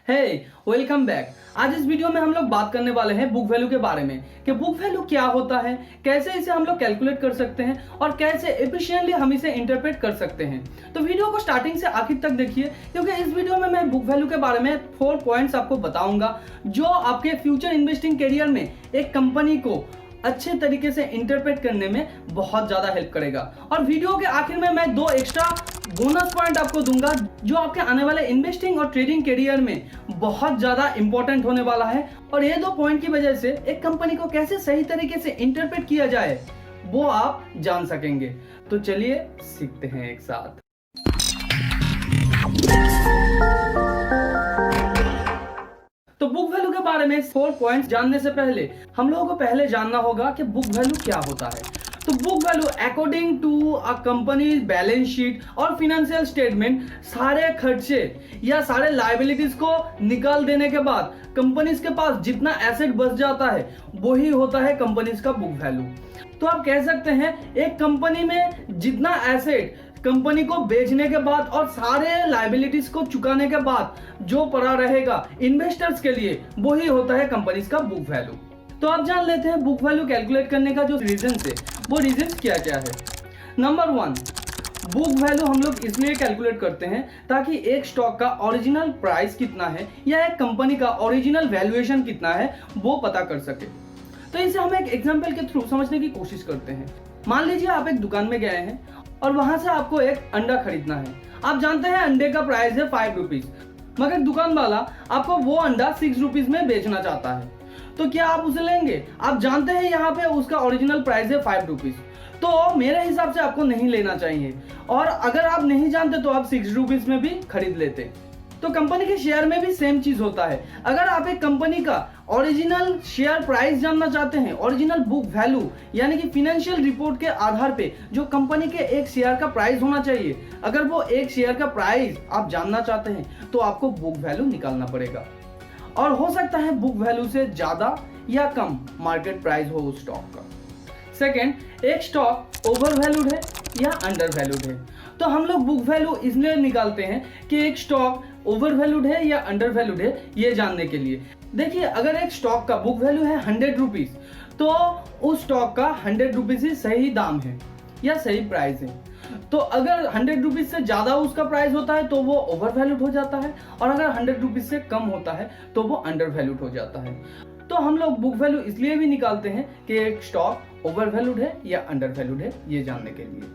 हे welcome back. आज इस video में हम लोग बात करने वाले हैं बुक वैल्यू के बारे में कि बुक वैल्यू क्या होता है, कैसे इसे हम लोग कैलकुलेट कर सकते हैं और कैसे एफिशिएंटली हम इसे इंटरप्रेट कर सकते हैं। तो वीडियो को स्टार्टिंग से आखिर तक देखिए, क्योंकि इस वीडियो में मैं बुक वैल्यू के बारे में 4 पॉइंट्स आपको बताऊंगा जो आपके फ्यूचर इन्वेस्टिंग करियर में एक कंपनी को अच्छे तरीके से इंटरप्रेट करने में बहुत ज्यादा हेल्प करेगा। और वीडियो के आखिर में मैं 2 एक्स्ट्रा बोनस पॉइंट आपको दूंगा जो आपके आने वाले इन्वेस्टिंग और ट्रेडिंग करियर में बहुत ज्यादा इंपॉर्टेंट होने वाला है। और ये 2 पॉइंट की वजह से एक कंपनी को कैसे सही तरीके से इंटरप्रेट किया जाए वो आप जान सकेंगे। तो चलिए सीखते हैं एक साथ। तो बुक वैल्यू के बारे में 4 पॉइंट्स जानने से पहले हम लोगों को पहले जानना होगा कि बुक वैल्यू क्या होता है। तो book value according to a company balance sheet और फिनेंशियल स्टेटमेंट सारे खर्चे या सारे लायबिलिटीज को निकाल देने के बाद कंपनीज के पास जितना एसेट बच जाता है वही होता है कंपनीज का बुक वैल्यू। तो आप कह सकते हैं एक कंपनी में जितना एसेट कंपनी को बेचने के बाद और सारे लायबिलिटीज को चुकाने के बाद जो पड़ा रहेगा इन्वेस्टर्स के लिए वही होता है कंपनीज का बुक वैल्यू। तो आप जान लेते हैं बुक वैल्यू कैलकुलेट करने का जो रीजन है वो रीजन क्या क्या है। नंबर 1, बुक वैल्यू हम लोग इसलिए कैलकुलेट करते हैं ताकि एक स्टॉक का ओरिजिनल प्राइस कितना है या एक कंपनी का ओरिजिनल वैल्यूएशन कितना है वो पता कर सके। तो इसे हम एक एग्जांपल के थ्रू समझने की कोशिश करते हैं। मान लीजिए आप एक दुकान में गए हैं और वहां से आपको एक अंडा खरीदना है। आप जानते हैं अंडे का प्राइस है 5 रुपीज, मगर दुकान वाला आपको वो अंडा 6 रुपीज में बेचना चाहता है। तो क्या आप उसे लेंगे? आप जानते हैं यहाँ पे उसका ओरिजिनल प्राइस है 5 रुपीज, तो मेरे हिसाब से आपको नहीं लेना चाहिए। और अगर आप नहीं जानते तो आप 6 रुपीज में भी खरीद लेते। तो कंपनी के शेयर में भी सेम चीज होता है। अगर आप एक कंपनी का ओरिजिनल शेयर प्राइस जानना चाहते हैं, ओरिजिनल बुक वैल्यू यानी कि फाइनेंशियल रिपोर्ट के आधार पे जो कंपनी के एक शेयर का प्राइस होना चाहिए, अगर वो एक शेयर का प्राइस आप जानना चाहते हैं तो आपको बुक वैल्यू निकालना पड़ेगा। और हो सकता है बुक वैल्यू से ज्यादा या कम मार्केट प्राइस हो उस स्टॉक का। सेकेंड, एक स्टॉक ओवर वैल्यूड है या अंडर वैल्यूड है। तो हम लोग बुक वैल्यू इसलिए निकालते हैं कि एक स्टॉक ओवर वैल्यूड है या अंडर वैल्यूड है ये जानने के लिए। देखिए, अगर एक स्टॉक का बुक वैल्यू है 100 रुपीज तो उस स्टॉक का 100 रुपीज ही सही दाम है या सही प्राइस है। तो अगर 100 रुपीज से ज्यादा उसका प्राइस होता है तो वो ओवर वैल्यूड हो जाता है, और अगर 100 रुपीज से कम होता है तो वो अंडर वैल्यूड हो जाता है। तो हम लोग बुक वैल्यू इसलिए भी निकालते हैं कि एक स्टॉक ओवर वैल्यूड है या अंडर वैल्यूड है ये जानने के लिए।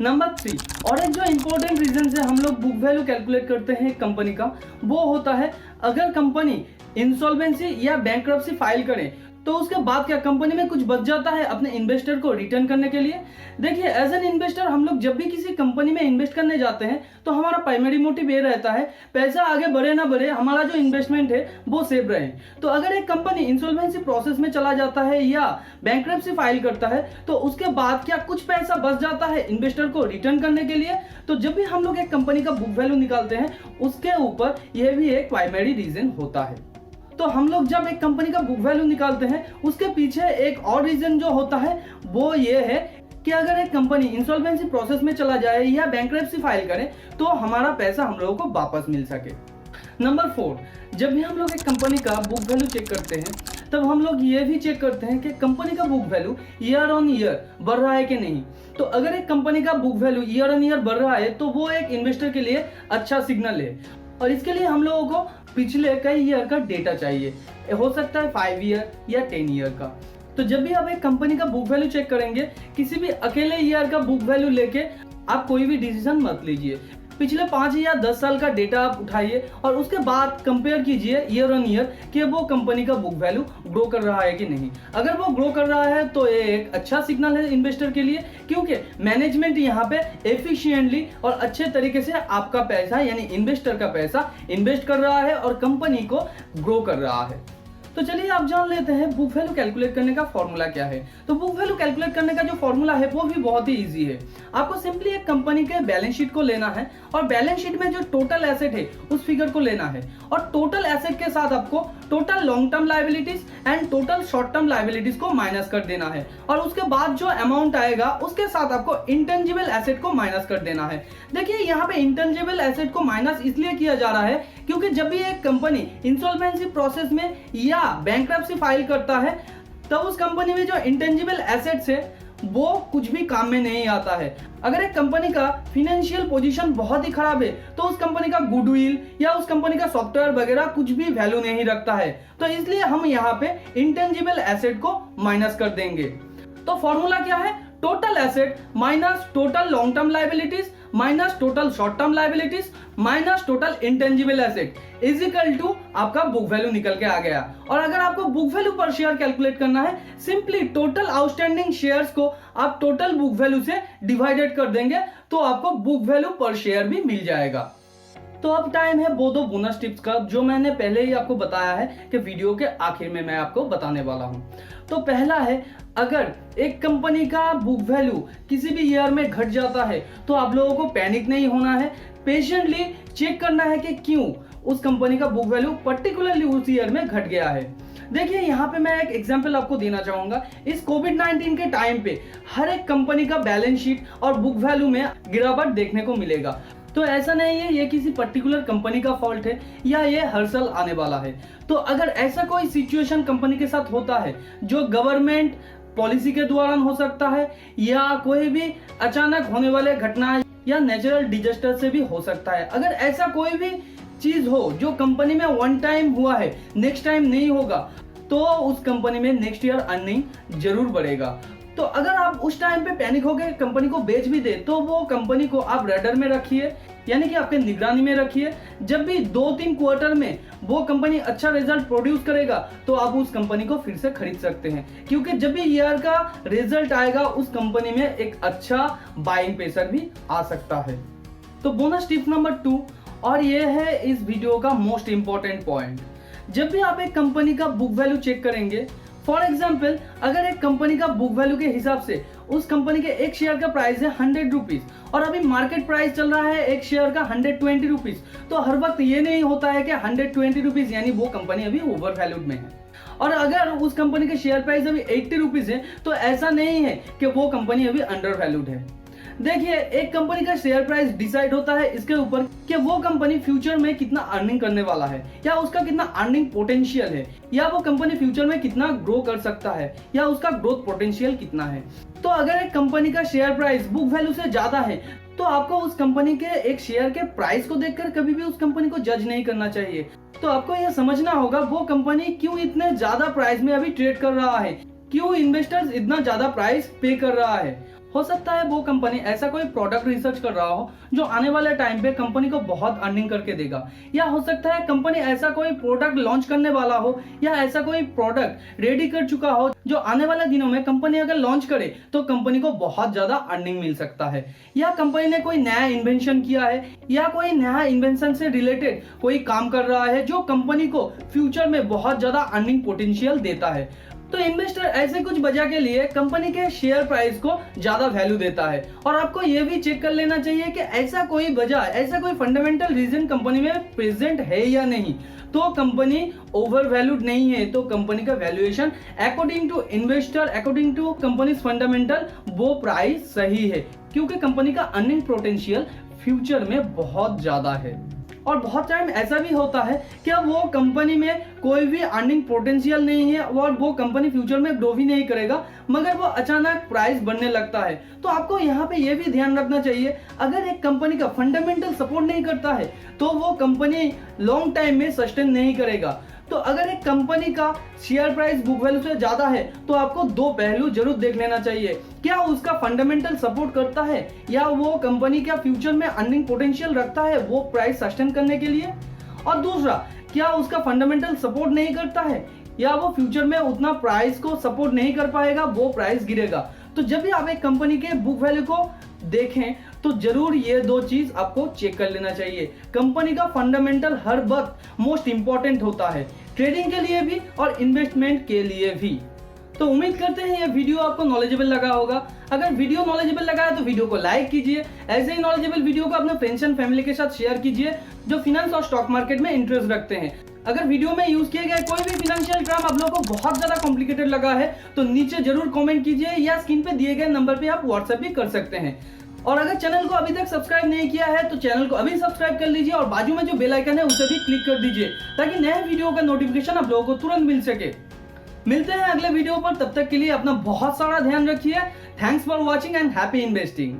नंबर 3, और एक जो इंपॉर्टेंट रीजन से हम लोग बुक वैल्यू कैलकुलेट करते हैं कंपनी का वो होता है अगर कंपनी इंसॉल्वेंसी या बैंकरप्सी फाइल करे तो उसके बाद क्या कंपनी में कुछ बच जाता है अपने इन्वेस्टर को रिटर्न करने के लिए। देखिए, एज एन इन्वेस्टर हम लोग जब भी किसी कंपनी में इन्वेस्ट करने जाते हैं तो हमारा प्राइमरी मोटिव ये रहता है पैसा आगे बढ़े ना बढ़े, हमारा जो इन्वेस्टमेंट है वो सेव रहे। तो अगर एक कंपनी इंसॉल्वेंसी प्रोसेस में चला जाता है या बैंकरप्सी फाइल करता है तो उसके बाद क्या कुछ पैसा बच जाता है इन्वेस्टर को रिटर्न करने के लिए। तो जब भी हम लोग एक कंपनी का बुक वैल्यू निकालते हैं उसके ऊपर यह भी एक प्राइमरी रीजन होता है। तो हम लोग जब एक कंपनी का बुक वैल्यू निकालते हैं उसके पीछे एक और रीजन जो होता है वो ये है कि अगर एक कंपनी इंसॉल्वेंसी प्रोसेस में चला जाए या बैंकरप्सी फाइल करे तो हमारा पैसा हम लोगों को वापस मिल सके। नंबर 4, जब भी हम लोग एक कंपनी का बुक वैल्यू चेक करते हैं तब हम लोग ये भी चेक करते हैं कि कंपनी का book value year on year बढ़ रहा है कि नहीं। तो अगर एक कंपनी का book value year on year बढ़ रहा है तो वो एक इन्वेस्टर के लिए अच्छा सिग्नल है, और इसके लिए हम लोगों को पिछले कई ईयर का डेटा चाहिए। हो सकता है 5 ईयर या 10 ईयर का। तो जब भी आप एक कंपनी का बुक वैल्यू चेक करेंगे किसी भी अकेले ईयर का बुक वैल्यू लेके आप कोई भी डिसीजन मत लीजिए। पिछले 5 या 10 साल का डेटा आप उठाइए और उसके बाद कंपेयर कीजिए ईयर ऑन ईयर कि वो कंपनी का बुक वैल्यू ग्रो कर रहा है कि नहीं। अगर वो ग्रो कर रहा है तो ये एक अच्छा सिग्नल है इन्वेस्टर के लिए, क्योंकि मैनेजमेंट यहाँ पे एफिशिएंटली और अच्छे तरीके से आपका पैसा यानी इन्वेस्टर का पैसा इन्वेस्ट कर रहा है और कंपनी को ग्रो कर रहा है। तो चलिए आप जान लेते हैं बुक वैल्यू कैलकुलेट करने का फॉर्मूला क्या है। तो बुक वैल्यू कैलकुलेट करने का जो फॉर्मूला है वो भी बहुत ही इजी है। आपको सिंपली एक कंपनी के बैलेंस शीट को लेना है और बैलेंस शीट में जो टोटल एसेट है उस फिगर को लेना है, और टोटल एसेट के साथ आपको total long term liabilities and total short term liabilities को माइनस कर देना है, और उसके बाद जो अमाउंट आएगा उसके साथ आपको इंटेंजिबल एसेट को माइनस कर देना है। देखिए, यहाँ पे इंटेंजिबल एसेट को माइनस इसलिए किया जा रहा है क्योंकि जब भी एक कंपनी इंसॉल्वेंसी प्रोसेस में या बैंकरप्सी फाइल करता है तब उस कंपनी में जो इंटेंजिबल एसेट्स है वो कुछ भी काम में नहीं आता है। अगर एक कंपनी का फाइनेंशियल पोजीशन बहुत ही खराब है तो उस कंपनी का गुडविल या उस कंपनी का सॉफ्टवेयर वगैरह कुछ भी वैल्यू नहीं रखता है। तो इसलिए हम यहाँ पे इंटेंजिबल एसेट को माइनस कर देंगे। तो फॉर्मूला क्या है? Total asset minus total long term liabilities minus total short term liabilities minus total intangible asset is equal to आपका बुक वैल्यू निकल के आ गया। और अगर आपको बुक वैल्यू पर शेयर कैलकुलेट करना है, सिंपली टोटल आउटस्टैंडिंग शेयर्स को आप टोटल बुक वैल्यू से डिवाइडेड कर देंगे तो आपको बुक वैल्यू पर शेयर भी मिल जाएगा। तो अब टाइम है वो दो बोनस टिप्स का जो मैंने पहले ही आपको बताया है कि वीडियो के आखिर में मैं आपको बताने वाला हूं। तो पहला है, अगर एक कंपनी का बुक वैल्यू किसी भी ईयर में घट जाता है तो आप लोगों को पैनिक नहीं होना है, पेशेंटली चेक करना है कि क्यों उस कंपनी का बुक वैल्यू पर्टिकुलरली उस ईयर में घट गया है। देखिए यहाँ पे मैं एक एग्जांपल आपको देना चाहूंगा। इस कोविड-19 के टाइम पे हर एक कंपनी का बैलेंस शीट और बुक वैल्यू में गिरावट देखने को मिलेगा। तो ऐसा नहीं है ये किसी पर्टिकुलर कंपनी का फॉल्ट है या ये हर साल आने वाला है। तो अगर ऐसा कोई सिचुएशन कंपनी के साथ होता है जो गवर्नमेंट पॉलिसी के दौरान हो सकता है या कोई भी अचानक होने वाले घटना या नेचुरल डिजास्टर से भी हो सकता है, अगर ऐसा कोई भी चीज हो जो कंपनी में वन टाइम हुआ है नेक्स्ट टाइम नहीं होगा तो उस कंपनी में नेक्स्ट ईयर अर्निंग जरूर बढ़ेगा। तो अगर आप उस टाइम पे पैनिक हो गए कंपनी को बेच भी दे तो वो कंपनी को आप रडार में रखिए, यानी कि आपके निगरानी में रखिए। जब भी 2-3 क्वार्टर में वो कंपनी अच्छा रिजल्ट प्रोड्यूस करेगा तो आप उस कंपनी को फिर से खरीद सकते हैं, क्योंकि जब भी ईयर का रिजल्ट आएगा उस कंपनी में एक अच्छा बाइंग प्रेशर भी आ सकता है। तो बोनस टिप नंबर 2, और ये है इस वीडियो का मोस्ट इंपॉर्टेंट पॉइंट। जब भी आप एक कंपनी का बुक वैल्यू चेक करेंगे, फॉर एग्जाम्पल अगर एक कंपनी का बुक वैल्यू के हिसाब से उस कंपनी के एक शेयर का प्राइस है 100 रुपीज और अभी मार्केट प्राइस चल रहा है एक शेयर का 120 रुपीज, तो हर वक्त ये नहीं होता है कि 120 रुपीज यानी वो कंपनी अभी ओवर वैल्यूड में है। और अगर उस कंपनी के शेयर प्राइस अभी 80 रुपीज है तो ऐसा नहीं है कि वो कंपनी अभी अंडर वैल्यूड है। देखिए, एक कंपनी का शेयर प्राइस डिसाइड होता है इसके ऊपर कि वो कंपनी फ्यूचर में कितना अर्निंग करने वाला है या उसका कितना अर्निंग पोटेंशियल है या वो कंपनी फ्यूचर में कितना ग्रो कर सकता है या उसका ग्रोथ पोटेंशियल कितना है। तो अगर एक कंपनी का शेयर प्राइस बुक वैल्यू से ज्यादा है तो आपको उस कंपनी के एक शेयर के प्राइस को देखकर कभी भी उस कंपनी को जज नहीं करना चाहिए। तो आपको यह समझना होगा वो कंपनी क्यों इतने ज्यादा प्राइस में अभी ट्रेड कर रहा है, क्यों इन्वेस्टर्स इतना ज्यादा प्राइस पे कर रहा है। हो सकता है वो कंपनी ऐसा कोई प्रोडक्ट रिसर्च कर रहा हो जो आने वाले टाइम पे कंपनी को बहुत अर्निंग करके देगा, या हो सकता है कंपनी ऐसा कोई प्रोडक्ट लॉन्च करने वाला हो या ऐसा कोई प्रोडक्ट रेडी कर चुका हो जो आने वाले दिनों में कंपनी अगर लॉन्च करे तो कंपनी को बहुत ज्यादा अर्निंग मिल सकता है, या कंपनी ने कोई नया इन्वेंशन किया है या कोई नया इन्वेंशन से रिलेटेड कोई काम कर रहा है जो कंपनी को फ्यूचर में बहुत ज्यादा अर्निंग पोटेंशियल देता है। तो इन्वेस्टर ऐसे कुछ वजह के लिए कंपनी के शेयर प्राइस को ज्यादा वैल्यू देता है। और आपको यह भी चेक कर लेना चाहिए कि ऐसा कोई वजह, ऐसा कोई फंडामेंटल रीजन कंपनी में प्रेजेंट है या नहीं। तो कंपनी ओवर वैल्यूड नहीं है तो कंपनी का valuation according to investor, according to company fundamental वो प्राइस सही है, क्योंकि कंपनी का अर्निंग पोटेंशियल फ्यूचर में बहुत ज्यादा है। और बहुत टाइम ऐसा भी होता है कि वो कंपनी में कोई भी अर्निंग पोटेंशियल नहीं है और वो कंपनी फ्यूचर में ग्रो भी नहीं करेगा, मगर वो अचानक प्राइस बढ़ने लगता है। तो आपको यहाँ पे ये भी ध्यान रखना चाहिए, अगर एक कंपनी का फंडामेंटल सपोर्ट नहीं करता है तो वो कंपनी लॉन्ग टाइम में सस्टेन नहीं करेगा। तो अगर एक कंपनी का शेयर प्राइस बुक वैल्यू से ज्यादा है तो आपको दो पहलू जरूर देख लेना चाहिए, क्या उसका फंडामेंटल सपोर्ट करता है या वो कंपनी क्या फ्यूचर में अर्निंग पोटेंशियल रखता है वो प्राइस सस्टेन करने के लिए, और दूसरा क्या उसका फंडामेंटल सपोर्ट नहीं करता है या वो फ्यूचर में उतना प्राइस को सपोर्ट नहीं कर पाएगा, वो प्राइस गिरेगा। तो जब भी आप एक कंपनी के बुक वैल्यू को देखें तो जरूर ये दो चीज आपको चेक कर लेना चाहिए। कंपनी का फंडामेंटल हर वक्त मोस्ट इंपॉर्टेंट होता है, ट्रेडिंग के लिए भी और इन्वेस्टमेंट के लिए भी। तो उम्मीद करते हैं ये वीडियो आपको नॉलेजेबल लगा होगा। अगर वीडियो नॉलेजेबल लगा है तो वीडियो को लाइक कीजिए, ऐसे ही नॉलेजेबल वीडियो को अपने फ्रेंड्स एंड फैमिली के साथ शेयर कीजिए जो फाइनेंस और स्टॉक मार्केट में इंटरेस्ट रखते हैं। अगर वीडियो में यूज किए गए कोई भी फाइनेंशियल टर्म आप लोगों को बहुत ज्यादा कॉम्प्लिकेटेड लगा है तो नीचे जरूर कमेंट कीजिए या स्क्रीन पे दिए गए नंबर पे आप व्हाट्सएप भी कर सकते हैं। और अगर चैनल को अभी तक सब्सक्राइब नहीं किया है तो चैनल को अभी सब्सक्राइब कर लीजिए और बाजू में जो बेल आइकन है उसे भी क्लिक कर दीजिए ताकि नए वीडियो का नोटिफिकेशन आप लोगों को तुरंत मिल सके। मिलते हैं अगले वीडियो पर, तब तक के लिए अपना बहुत सारा ध्यान रखिए। Thanks for watching and happy investing.